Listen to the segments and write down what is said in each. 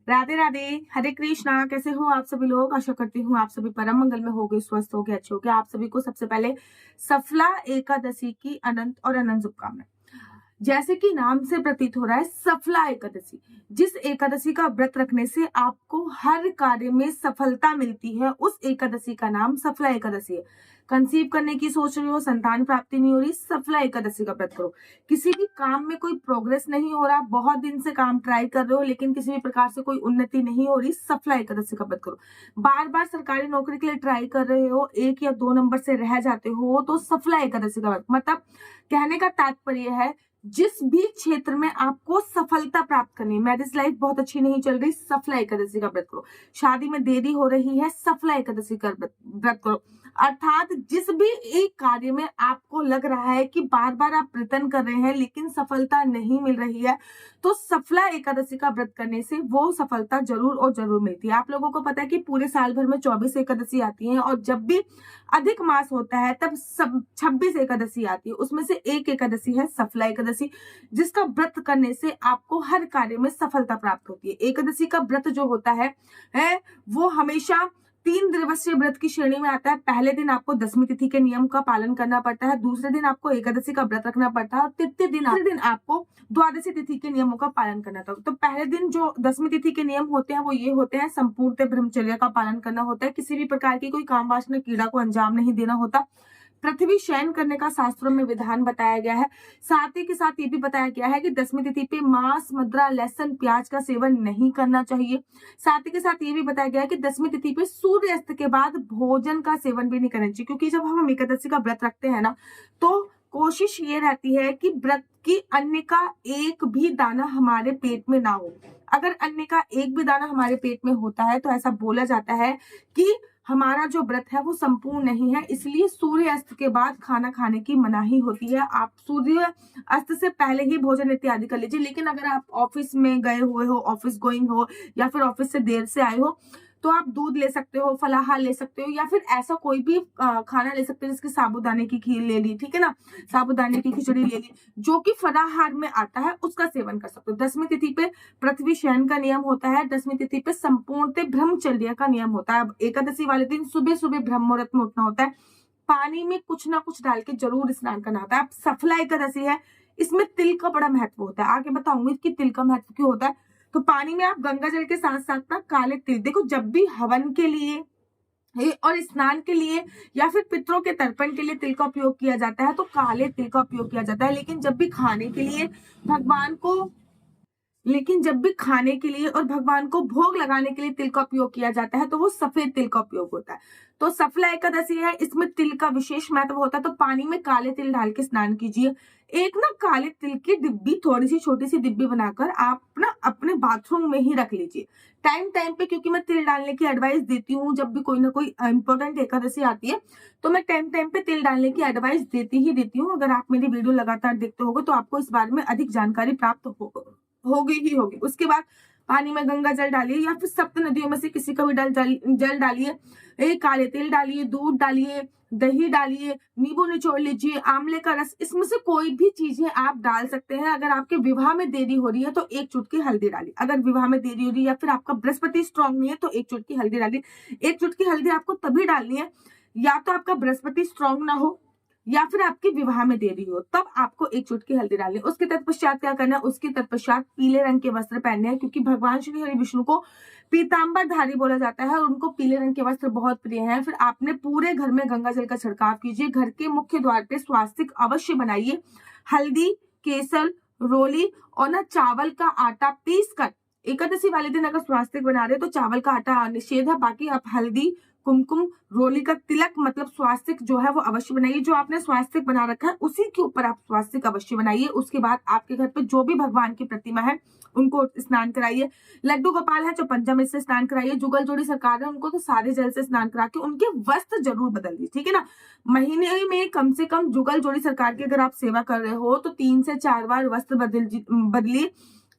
राधे राधे। हरे कृष्णा। कैसे हो आप सभी लोग? आशा करती हूँ आप सभी परम मंगल में होगे, स्वस्थ होगे, अच्छे होगे। आप सभी को सबसे पहले सफला एकादशी की अनंत और अनंत शुभकामनाएं। जैसे कि नाम से प्रतीत हो रहा है, सफला एकादशी, जिस एकादशी का व्रत रखने से आपको हर कार्य में सफलता मिलती है, उस एकादशी का नाम सफला एकादशी है। कंसीव करने की सोच रहे हो, संतान प्राप्ति नहीं हो रही, सफला एकादशी का व्रत करो। किसी भी काम में कोई प्रोग्रेस नहीं हो रहा, बहुत दिन से काम ट्राई कर रहे हो लेकिन किसी भी प्रकार से कोई उन्नति नहीं हो रही, सफला एकादशी का व्रत करो। बार बार सरकारी नौकरी के लिए ट्राई कर रहे हो, 1 या 2 नंबर से रह जाते हो, तो सफला एकादशी का व्रत, मतलब कहने का तात्पर्य है जिस भी क्षेत्र में आपको सफलता प्राप्त करनी है, मैरिज लाइफ बहुत अच्छी नहीं चल रही, सफला एकादशी का व्रत करो। शादी में देरी हो रही है, सफला एकादशी का व्रत करो। अर्थात जिस भी एक कार्य में आपको लग रहा है कि बार बार आप प्रयत्न कर रहे हैं लेकिन सफलता नहीं मिल रही है, तो सफला एकादशी का व्रत करने से वो सफलता जरूर और जरूर मिलती है। आप लोगों को पता है कि पूरे साल भर में 24 एकादशी आती हैं, और जब भी अधिक मास होता है तब सब 26 एकादशी आती है। उसमें से एक एकादशी है सफला एकादशी, जिसका व्रत करने से आपको हर कार्य में सफलता प्राप्त होती है। एकादशी का व्रत जो होता है वो हमेशा 3 दिवसीय व्रत की श्रेणी में आता है। पहले दिन आपको दशमी तिथि के नियम का पालन करना पड़ता है, दूसरे दिन आपको एकादशी का व्रत रखना पड़ता है, और तृतीय दिन आपको द्वादशी तिथि के नियमों का पालन करना होता है। तो पहले दिन जो दशमी तिथि के नियम होते हैं वो ये होते हैं, संपूर्ण ब्रह्मचर्य का पालन करना होता है, किसी भी प्रकार की कोई काम वासना कीड़ा को अंजाम नहीं देना होता, पृथ्वी शयन करने का शास्त्रों में विधान बताया गया है। साथ ही के साथ ये भी बताया गया है कि दशमी तिथि पे मांस, मदिरा, लहसुन, प्याज का सेवन नहीं करना चाहिए। साथ ही के साथ ये भी बताया गया है कि दशमी तिथि पे सूर्य अस्त के बाद भोजन का सेवन भी नहीं करना चाहिए, क्योंकि जब हम एकादशी का व्रत रखते हैं ना, तो कोशिश ये रहती है कि व्रत की अन्न का एक भी दाना हमारे पेट में ना हो। अगर अन्न का एक भी दाना हमारे पेट में होता है तो ऐसा बोला जाता है कि हमारा जो व्रत है वो संपूर्ण नहीं है। इसलिए सूर्य अस्त के बाद खाना खाने की मनाही होती है। आप सूर्य अस्त से पहले ही भोजन इत्यादि कर लीजिए। लेकिन अगर आप ऑफिस में गए हुए हो, ऑफिस गोइंग हो, या फिर ऑफिस से देर से आए हो, तो आप दूध ले सकते हो, फलाहार ले सकते हो, या फिर ऐसा कोई भी खाना ले सकते हो जिसके साबूदाने की खीर ले ली, ठीक है ना, साबूदाने की खिचड़ी ले ली, जो कि फलाहार में आता है, उसका सेवन कर सकते हो। दशमी तिथि पे पृथ्वी शयन का नियम होता है, दशमी तिथि पे संपूर्ण ब्रह्मचर्य का नियम होता है। अब एकादशी वाले दिन सुबह सुबह ब्रह्म मुहूर्त में उठना होता है, पानी में कुछ ना कुछ डाल के जरूर स्नान करना होता है। अब सफला एकादशी है, इसमें तिल का बड़ा महत्व होता है, आगे बताऊंगी कि तिल का महत्व क्यों होता है। तो पानी में आप गंगा जल के साथ साथ ना काले तिल, देखो जब भी हवन के लिए और स्नान के लिए या फिर पितरों के तर्पण के लिए तिल का उपयोग किया जाता है तो काले तिल का उपयोग किया जाता है। लेकिन जब भी खाने के लिए भगवान को लेकिन जब भी खाने के लिए और भगवान को भोग लगाने के लिए तिल का उपयोग किया जाता है तो वो सफेद तिल का उपयोग होता है। तो सफला एकादशी है, इसमें तिल का विशेष महत्व होता है। तो पानी में काले तिल डाल के स्नान कीजिए। एक ना काले तिल की डिब्बी, थोड़ी सी छोटी सी डिब्बी बनाकर आप ना अपने बाथरूम में ही रख लीजिए टाइम टाइम पे, क्योंकि मैं तिल डालने की एडवाइस देती हूँ। जब भी कोई ना कोई इंपॉर्टेंट एकादशी आती है तो मैं टाइम टाइम पे तिल डालने की एडवाइस देती हूँ। अगर आप मेरी वीडियो लगातार देखते होगे तो आपको इस बारे में अधिक जानकारी प्राप्त होगी ही होगी। उसके बाद पानी में गंगा जल डालिए या फिर सप्त नदियों में से किसी का भी जल डालिए, एक काले तिल डालिए, दूध डालिए, दही डालिए, नींबू निचोड़ लीजिए, आंवले का रस, इसमें से कोई भी चीजें आप डाल सकते हैं। अगर आपके विवाह में देरी हो रही है तो 1 चुटकी हल्दी डालिए। अगर विवाह में देरी हो रही है या फिर आपका बृहस्पति स्ट्रांग नहीं है तो 1 चुटकी हल्दी डालिए। 1 चुटकी हल्दी आपको तभी डालनी है या तो आपका बृहस्पति स्ट्रांग ना हो या फिर आपके विवाह में देरी हो, तब आपको 1 चुटकी हल्दी डालनी है। उसके तत्पश्चात क्या करना है, उसके तत्पश्चात पीले रंग के वस्त्र पहनने हैं, क्योंकि भगवान श्री हरि विष्णु को पीताम्बर धारी बोला जाता है और उनको पीले रंग के वस्त्र बहुत प्रिय हैं। फिर आपने पूरे घर में गंगा जल का छिड़काव कीजिए। घर के मुख्य द्वार पे स्वास्तिक अवश्य बनाइए। हल्दी, केसर, रोली और ना चावल का आटा पीस कर, एकादशी वाले दिन अगर स्वास्तिक बना रहे हो तो चावल का आटा निषेध है, बाकी आप हल्दी, कुमकुम, रोली का तिलक मतलब स्वास्तिक जो है वो अवश्य बनाइए। जो आपने स्वास्तिक बना रखा है उसी के ऊपर आप स्वास्तिक अवश्य बनाइए। उसके बाद आपके घर पे जो भी भगवान की प्रतिमा है उनको स्नान कराइए। लड्डू गोपाल है जो पंचामृत से स्नान कराइए। जुगल जोड़ी सरकार है उनको तो सारे जल से स्नान करा के उनके वस्त्र जरूर बदल दीजिए, ठीक है ना। महीने में कम से कम जुगल जोड़ी सरकार की अगर आप सेवा कर रहे हो तो 3 से 4 बार वस्त्र बदलिए।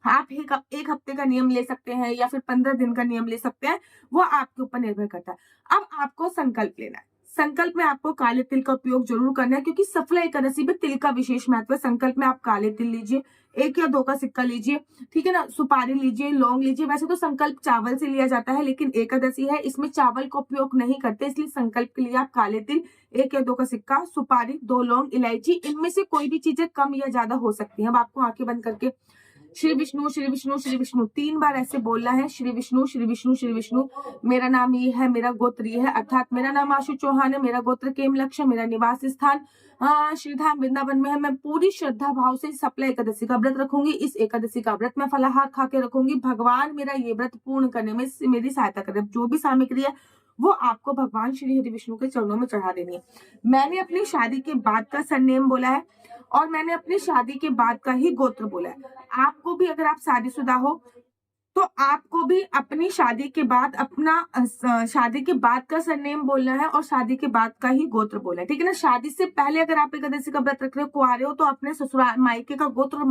आप एक हफ्ते का नियम ले सकते हैं या फिर 15 दिन का नियम ले सकते हैं, वो आपके ऊपर निर्भर करता है। अब आपको संकल्प लेना है। संकल्प में आपको काले तिल का उपयोग जरूर करना है, क्योंकि सफला एकादशी पे तिल का विशेष महत्व है। संकल्प में आप काले तिल लीजिए, 1 या 2 का सिक्का लीजिए, ठीक है ना, सुपारी लीजिए, लौंग लीजिए। वैसे तो संकल्प चावल से लिया जाता है, लेकिन एकादशी है, इसमें चावल का उपयोग नहीं करते, इसलिए संकल्प के लिए आप काले तिल, 1 या 2 का सिक्का, सुपारी, 2 लौंग, इलायची, इनमें से कोई भी चीजें कम या ज्यादा हो सकती है। अब आपको आंखें बंद करके श्री विष्णु श्री विष्णु श्री विष्णु 3 बार ऐसे बोलना है। श्री विष्णु श्री विष्णु श्री विष्णु, मेरा नाम ये है, मेरा गोत्र ये है, अर्थात मेरा नाम आशु चौहान है, मेरा गोत्र केमलक्ष्य, मेरा निवास स्थान श्रीधाम वृंदावन में है। मैं पूरी श्रद्धा भाव से सफला एकादशी का व्रत रखूंगी। इस एकादशी का व्रत मैं फलाहार खा के रखूंगी। भगवान मेरा ये व्रत पूर्ण करने में मेरी सहायता करे। जो भी सामग्री है वो आपको भगवान श्री हरि विष्णु के चरणों में चढ़ा देनी है। मैंने अपनी शादी के बाद का सरनेम बोला है और मैंने अपनी शादी के बाद का ही गोत्र बोला है। आपको भी, अगर आप शादीशुदा हो तो आपको भी अपनी शादी के बाद अपना शादी के बाद का सरनेम बोलना है और शादी के बाद का ही गोत्र बोलना है, ठीक है ना। शादी से पहले अगर आप एकादशी का व्रत रख रहे हो, कुंवारे हो, तो अपने ससुराल मायके का गोत्र और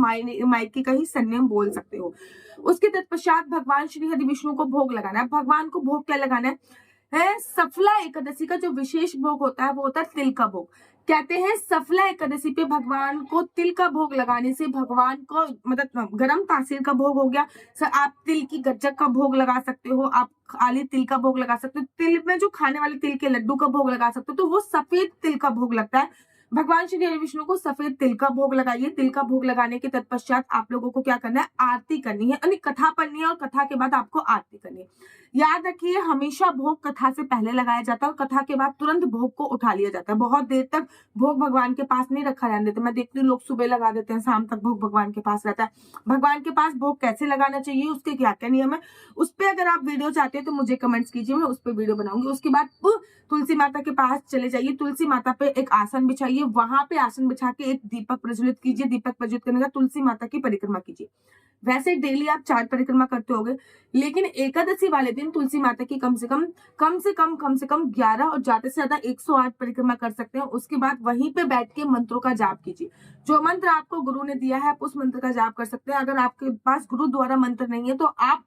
मायके का ही सरनेम बोल सकते हो। उसके तत्पश्चात भगवान श्री हरि विष्णु को भोग लगाना है। भगवान को भोग क्या लगाना है? सफला एकादशी का जो विशेष भोग होता है वो होता है तिल का भोग। कहते हैं सफला एकादशी पे भगवान को तिल का भोग लगाने से भगवान को, मतलब गरम तासीर का भोग हो गया। आप तिल की गज्जक का भोग लगा सकते हो, आप खाली तिल का भोग लगा सकते हो, तिल में जो खाने वाले तिल के लड्डू का भोग लगा सकते हो, तो वो सफेद तिल का भोग लगता है। भगवान श्री हरि विष्णु को सफेद तिल का भोग लगाइए। तिल का भोग लगाने के तत्पश्चात आप लोगों को क्या करना है? आरती करनी है, यानी कथा पढ़नी है और कथा के बाद आपको आरती करनी है। याद रखिए, हमेशा भोग कथा से पहले लगाया जाता है और कथा के बाद तुरंत भोग को उठा लिया जाता है। बहुत देर तक भोग भगवान के पास नहीं रखा रहने देते। मैं देखती हूँ लोग सुबह लगा देते हैं, शाम तक भोग भगवान के पास रहता है। भगवान के पास भोग कैसे लगाना चाहिए, उसके क्या क्या नियम है, उस पर अगर आप वीडियो चाहते हैं तो मुझे कमेंट्स कीजिए, मैं उस पर वीडियो बनाऊंगी। उसके बाद तुलसी माता के पास चले जाइए, तुलसी माता पे एक आसन बिछाइए, वहां पे आसन बिछा के एक दीपक प्रज्वलित कीजिए। दीपक प्रज्वलित करने का तुलसी माता की परिक्रमा कीजिए। वैसे डेली आप 4 परिक्रमा करते होगे, लेकिन एकादशी वाले दिन तुलसी माता की कम से कम 11 और ज्यादा से ज्यादा 108 परिक्रमा कर सकते हैं। उसके बाद वहीं पे बैठ के मंत्रों का जाप कीजिए। जो मंत्र आपको गुरु ने दिया है आप उस मंत्र का जाप कर सकते हैं। अगर आपके पास गुरु द्वारा मंत्र नहीं है तो आप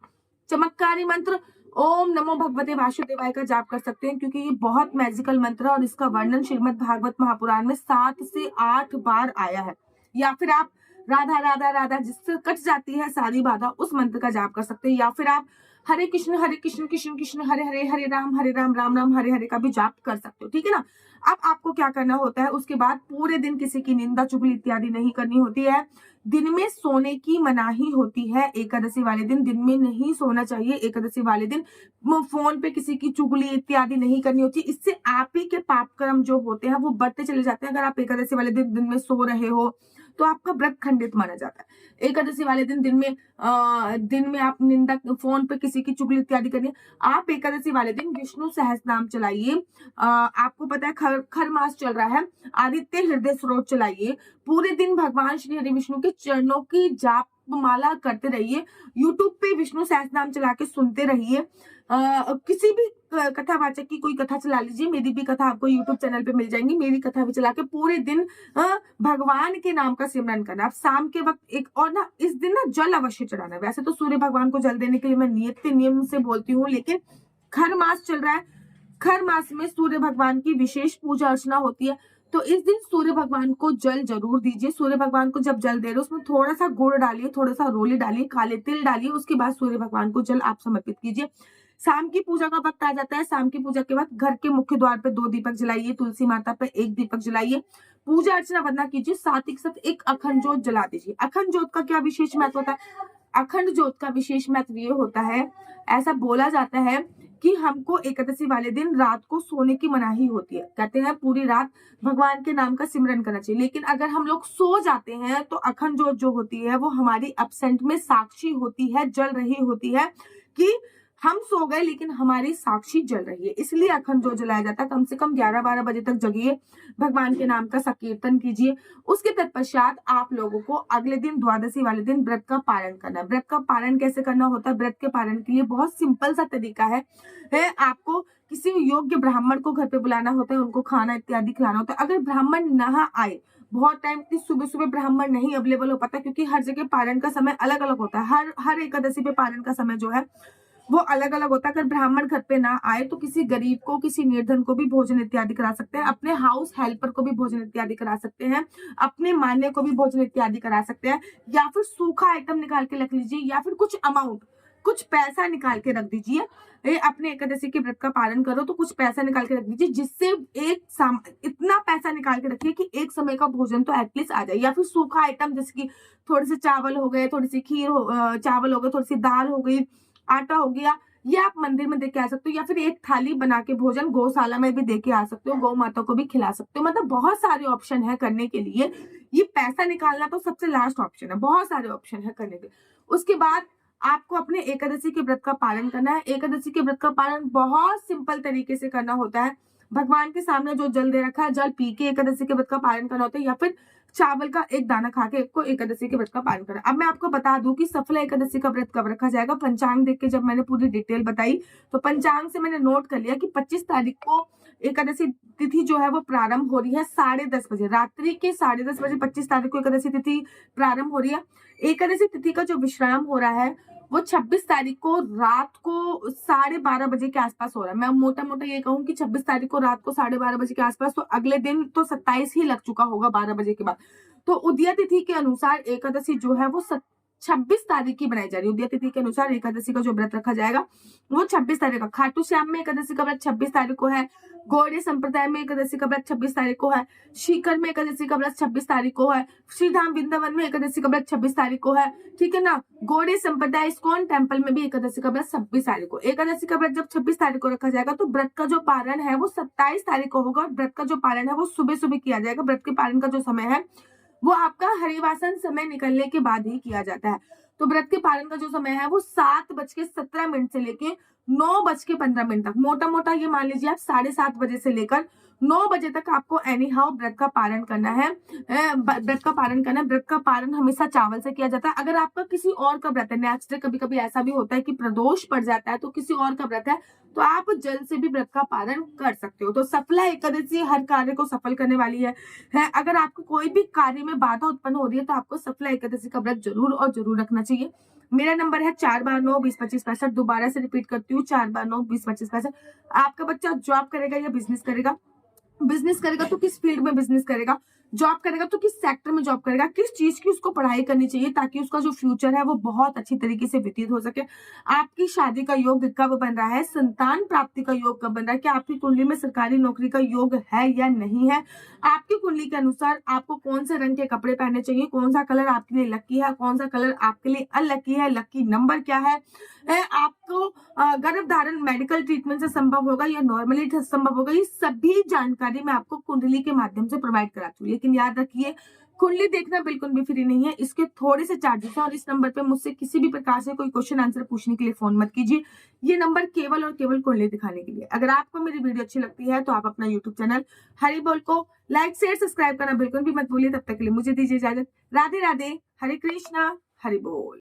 चमत्कारी मंत्र ओम नमो भगवते वासुदेवाय का जाप कर सकते हैं, क्योंकि ये बहुत मैजिकल मंत्र है और इसका वर्णन श्रीमद् भागवत महापुराण में 7 से 8 बार आया है। या फिर आप राधा राधा राधा, जिससे कट जाती है सारी बाधा, उस मंत्र का जाप कर सकते हैं। या फिर आप हरे कृष्ण कृष्ण कृष्ण हरे हरे, हरे राम राम राम हरे हरे का भी जाप कर सकते हो, ठीक है ना। अब आपको क्या करना होता है, उसके बाद पूरे दिन किसी की निंदा चुगली इत्यादि नहीं करनी होती है। दिन में सोने की मनाही होती है। एकादशी वाले दिन दिन में नहीं सोना चाहिए। एकादशी वाले दिन फोन पे किसी की चुगली इत्यादि नहीं करनी होती। इससे आप ही के पाप कर्म जो होते हैं वो बढ़ते चले जाते हैं। अगर आप एकादशी वाले दिन में सो रहे हो तो आपका व्रत खंडित माना जाता है। एकादशी वाले दिन में आप निंदा, फोन पे किसी की चुगली इत्यादि करिए। आप एकादशी वाले दिन विष्णु सहस्त्रनाम चलाइए। आपको पता है खर मास चल रहा है, आदित्य हृदय स्रोत चलाइए। पूरे दिन भगवान श्री हरि विष्णु के चरणों की जाप माला करते रहिए। यूट्यूब पे विष्णु सहस्त्रनाम चला के सुनते रहिए। किसी भी कथावाचक की कोई कथा चला लीजिए। मेरी भी कथा आपको यूट्यूब चैनल पे मिल जाएंगी। मेरी कथा भी चला के पूरे दिन भगवान के नाम का सिमरन करना। आप शाम के वक्त एक और ना, इस दिन ना जल अवश्य चढ़ाना है। वैसे तो सूर्य भगवान को जल देने के लिए मैं नियम से बोलती हूँ, लेकिन खर मास चल रहा है, खर मास में सूर्य भगवान की विशेष पूजा अर्चना होती है, तो इस दिन सूर्य भगवान को जल जरूर दीजिए। सूर्य भगवान को जब जल दे रहे हो उसमें थोड़ा सा गुड़ डालिए, थोड़ा सा रोली डालिए, काले तिल डालिए। उसके बाद सूर्य भगवान को जल आप समर्पित कीजिए। शाम की पूजा का वक्त आ जाता है। शाम की पूजा के बाद घर के मुख्य द्वार पे 2 दीपक जलाइए, तुलसी माता पे 1 दीपक जलाइए, पूजा अर्चना वंदना कीजिए। साथ ही साथ एक अखंड ज्योत जला दीजिए। अखंड ज्योत का क्या विशेष महत्व होता है? अखंड ज्योत का विशेष महत्व ये होता है, ऐसा बोला जाता है कि हमको एकादशी वाले दिन रात को सोने की मनाही होती है। कहते हैं पूरी रात भगवान के नाम का सिमरन करना चाहिए। लेकिन अगर हम लोग सो जाते हैं तो अखंड ज्योत जो होती है वो हमारी एब्सेंट में साक्षी होती है, जल रही होती है कि हम सो गए लेकिन हमारी साक्षी जल रही है। इसलिए अखंड ज्योत जलाया जाता है। कम से कम 11-12 बजे तक जगिए, भगवान के नाम का संकीर्तन कीजिए। उसके तत्पश्चात आप लोगों को अगले दिन द्वादशी वाले दिन व्रत का पालन करना है। व्रत का पालन कैसे करना होता है? व्रत के पालन के लिए बहुत सिंपल सा तरीका है। आपको किसी योग्य ब्राह्मण को घर पे बुलाना होता है, उनको खाना इत्यादि खिलाना होता है। अगर ब्राह्मण ना आए, बहुत टाइम की सुबह ब्राह्मण नहीं अवेलेबल हो पाता, क्योंकि हर जगह पारण का समय अलग अलग होता है। हर एकादशी पे पारण का समय जो है वो अलग अलग होता है। अगर ब्राह्मण घर पे ना आए तो किसी गरीब को, किसी निर्धन को भी भोजन इत्यादि करा सकते हैं, अपने हाउस हेल्पर को भी भोजन इत्यादि करा सकते हैं, अपने मान्य को भी भोजन इत्यादि करा सकते हैं, या फिर सूखा आइटम निकाल के रख लीजिए, या फिर कुछ अमाउंट, कुछ पैसा निकाल के रख दीजिए। अपने एकादशी के व्रत का पालन करो तो कुछ पैसा निकाल के रख दीजिए, जिससे इतना पैसा निकाल के रखिए कि एक समय का भोजन तो एटलीस्ट आ जाए। या फिर सूखा आइटम जैसे कि थोड़े से चावल हो गए, थोड़ी सी खीर चावल हो गए, थोड़ी सी दाल हो गई, आटा हो गया, ये आप मंदिर में दे के आ सकते हो, या फिर एक थाली बना के भोजन गौशाला में भी दे के आ सकते हो, गौ माता को भी खिला सकते हो। मतलब बहुत सारे ऑप्शन है करने के लिए। ये पैसा निकालना तो सबसे लास्ट ऑप्शन है, बहुत सारे ऑप्शन है करने के। उसके बाद आपको अपने एकादशी के व्रत का पालन करना है। एकादशी के व्रत का पालन बहुत सिंपल तरीके से करना होता है। भगवान के सामने जो जल दे रखा है, जल पी के एकादशी के व्रत का पालन करना होता है, या फिर चावल का एक दाना खा के को एकादशी के व्रत का पालन करना। अब मैं आपको बता दूं कि सफला एकादशी का व्रत कब रखा जाएगा। पंचांग देख के जब मैंने पूरी डिटेल बताई तो पंचांग से मैंने नोट कर लिया कि 25 तारीख को एकादशी तिथि जो है वो प्रारंभ हो रही है 10:30 बजे, रात्रि के 10:30 बजे 25 तारीख को एकादशी तिथि प्रारंभ हो रही है। एकादशी तिथि का जो विश्राम हो रहा है वो 26 तारीख को रात को 12:30 बजे के आसपास हो रहा है। मैं मोटा मोटा ये कहूँ कि 26 तारीख को रात को 12:30 बजे के आसपास, तो अगले दिन तो 27 ही लग चुका होगा 12 बजे के बाद। तो उदया तिथि के अनुसार एकादशी जो है वो 26 तारीख की बनाई जा रही है। उदया तिथि के अनुसार एकादशी का जो व्रत रखा जाएगा वो 26 तारीख का। खाटू श्याम में एकादशी का व्रत 26 तारीख को है। गौड़ीय संप्रदाय में एकादशी का व्रत 26 तारीख को है। सीकर में एकादशी का व्रत 26 तारीख को है। श्रीधाम वृंदावन में एकादशी का व्रत 26 तारीख को है, ठीक है ना। गौड़ीय संप्रदाय इस्कॉन टेम्पल में भी एकादशी का व्रत 26 तारीख को। एकादशी का व्रत जब 26 तारीख को रखा जाएगा तो व्रत का जो पारण है वो 27 तारीख को होगा। व्रत का जो पारण है वो सुबह सुबह किया जाएगा। व्रत के पारण का जो समय है वो आपका हरिवासन समय निकलने के बाद ही किया जाता है। तो व्रत के पालन का जो समय है वो 7:17 से लेके 9:15 तक, मोटा मोटा ये मान लीजिए आप 7:30 बजे से लेकर 9 बजे तक आपको एनी हाउ व्रत का पालन करना है। व्रत का पालन करना है। व्रत का पालन हमेशा चावल से किया जाता है। अगर आपका किसी और का व्रत है, नेक्स्ट डे कभी कभी ऐसा भी होता है कि प्रदोष पड़ जाता है तो किसी और का व्रत है, तो आप जल से भी व्रत का पालन कर सकते हो। तो सफला एकादशी हर कार्य को सफल करने वाली है। अगर आपको कोई भी कार्य में बाधा उत्पन्न हो रही है तो आपको सफला एकादशी का व्रत जरूर और जरूर रखना चाहिए। मेरा नंबर है 4/9-20-25-65। दोबारा से रिपीट करती हूँ, 4/9-20-25-65। आपका बच्चा जॉब करेगा या बिजनेस करेगा? बिजनेस करेगा तो किस फील्ड में बिजनेस करेगा? जॉब करेगा तो किस सेक्टर में जॉब करेगा? किस चीज की उसको पढ़ाई करनी चाहिए ताकि उसका जो फ्यूचर है वो बहुत अच्छी तरीके से व्यतीत हो सके? आपकी शादी का योग कब बन रहा है? संतान प्राप्ति का योग कब बन रहा है? क्या आपकी कुंडली में सरकारी नौकरी का योग है या नहीं है? आपकी कुंडली के अनुसार आपको कौन से रंग के कपड़े पहनने चाहिए? कौन सा कलर आपके लिए लकी है? कौन सा कलर आपके लिए अनलकी है? लकी नंबर क्या है? आपको गर्भ धारण मेडिकल ट्रीटमेंट से संभव होगा या नॉर्मली संभव होगा? ये सभी जानकारी मैं आपको कुंडली के माध्यम से प्रोवाइड कराती हूँ। लेकिन याद रखिए, कुंडली देखना बिल्कुल भी फ्री नहीं है, इसके थोड़े से चार्जेस हैं। और इस नंबर पे मुझसे किसी भी प्रकार से कोई क्वेश्चन आंसर पूछने के लिए फोन मत कीजिए। ये नंबर केवल और केवल कुंडली दिखाने के लिए। अगर आपको मेरी वीडियो अच्छी लगती है तो आप अपना यूट्यूब चैनल हरि बोल को लाइक शेयर सब्सक्राइब करना बिल्कुल भी मत भूलिए। तब तक के लिए मुझे दीजिए इजाजत। राधे राधे, हरे कृष्णा, हरि बोल।